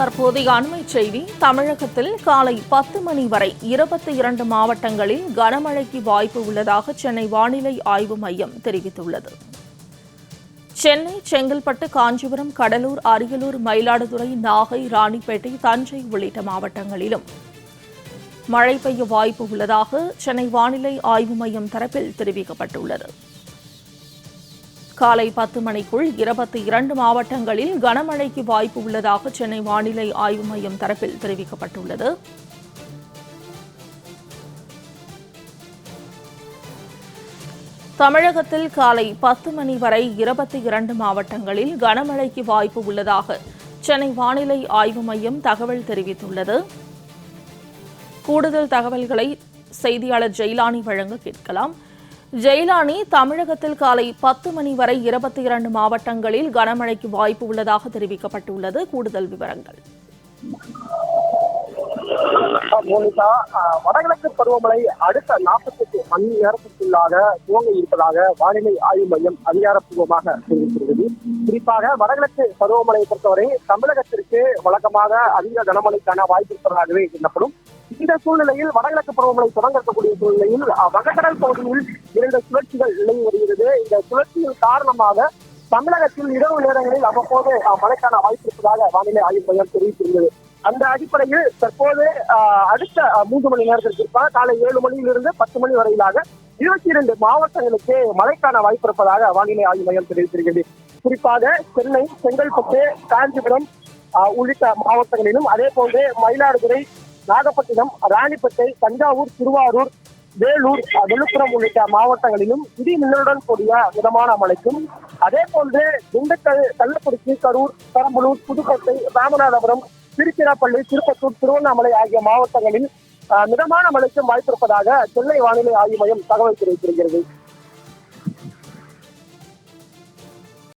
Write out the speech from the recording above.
தற்போதைய அண்மை செய்தி. தமிழகத்தில் காலை 10 மணி வரை 22 மாவட்டங்களில் கனமழைக்கு வாய்ப்பு உள்ளதாக சென்னை வானிலை ஆய்வு மையம் தெரிவித்துள்ளது. சென்னை, செங்கல்பட்டு, காஞ்சிபுரம், கடலூர், அரியலூர், மயிலாடுதுறை, நாகை, ராணிப்பேட்டை, தஞ்சை உள்ளிட்ட மாவட்டங்களிலும் மழை பெய்ய வாய்ப்பு உள்ளதாக சென்னை வானிலை ஆய்வு மையம் தரப்பில் தெரிவிக்கப்பட்டுள்ளது. காலை 10 மணிக்குள் 22 மாவட்டங்களில் கனமழைக்கு வாய்ப்பு உள்ளதாக சென்னை வானிலை ஆய்வு மையம் தரப்பில் தெரிவிக்கப்பட்டுள்ளது. தமிழகத்தில் காலை 10 மணி வரை 22 மாவட்டங்களில் கனமழைக்கு வாய்ப்பு உள்ளதாக சென்னை வானிலை ஆய்வு மையம் தகவல் தெரிவித்துள்ளது. கூடுதல் தகவல்களை செய்தியாளர் ஜெயிலானி வழங்க கேட்கலாம். ஜெயிலானி, தமிழகத்தில் காலை 10 மணி வரை 22 மாவட்டங்களில் கனமழைக்கு வாய்ப்பு உள்ளதாக தெரிவிக்கப்பட்டுள்ளது. கூடுதல் விவரங்கள். மோனிகா, வடகிழக்கு பருவமழை அடுத்த 48 மணி நேரத்திற்குள்ளாக துவங்க இருப்பதாக வானிலை ஆய்வு மையம் அதிகாரப்பூர்வமாக தெரிவித்துள்ளது. குறிப்பாக வடகிழக்கு பருவமழையை பொறுத்தவரை தமிழகத்திற்கு வழக்கமாக அதிக கனமழைக்கான வாய்ப்பு இருப்பதாகவே எண்ணப்படும். இந்த சூழ்நிலையில் வடகிழக்கு பருவமழை தொடங்க இருக்கக்கூடிய சூழ்நிலையில் வங்கக்கடல் பகுதியில் 2 சுழற்சிகள் நிலவி வருகிறது. இந்த சுழற்சியின் காரணமாக தமிழகத்தில் இரவு நேரங்களில் அவ்வப்போது மழைக்கான வாய்ப்பு இருப்பதாக வானிலை ஆய்வு மையம் தெரிவித்துள்ளது. அந்த அடிப்படையில் தற்போது அடுத்த 3 மணி நேரத்திற்கு காலை 7 மணியிலிருந்து 10 மணி வரையிலாக 22 மாவட்டங்களுக்கு மழைக்கான வாய்ப்பு இருப்பதாக வானிலை ஆய்வு மையம் தெரிவித்திருக்கிறது. குறிப்பாக சென்னை, செங்கல்பட்டு, காஞ்சிபுரம் உள்ளிட்ட மாவட்டங்களிலும், அதே போன்று மயிலாடுதுறை, நாகப்பட்டினம், ராணிப்பேட்டை, தஞ்சாவூர், திருவாரூர், வேலூர், விழுப்புரம் உள்ளிட்ட மாவட்டங்களிலும் இடி மின்னலுடன் கூடிய மிதமான மழைக்கும், அதே போன்று திண்டுக்கல், கள்ளக்குறிச்சி, கரூர், பெரம்பலூர், புதுக்கோட்டை, ராமநாதபுரம், திருச்சிராப்பள்ளி, திருப்பத்தூர், திருவண்ணாமலை ஆகிய மாவட்டங்களில் மிதமான மழைக்கும் வாய்ப்பிருப்பதாக சென்னை வானிலை ஆய்வு மையம் தகவல் தெரிவித்திருக்கிறது.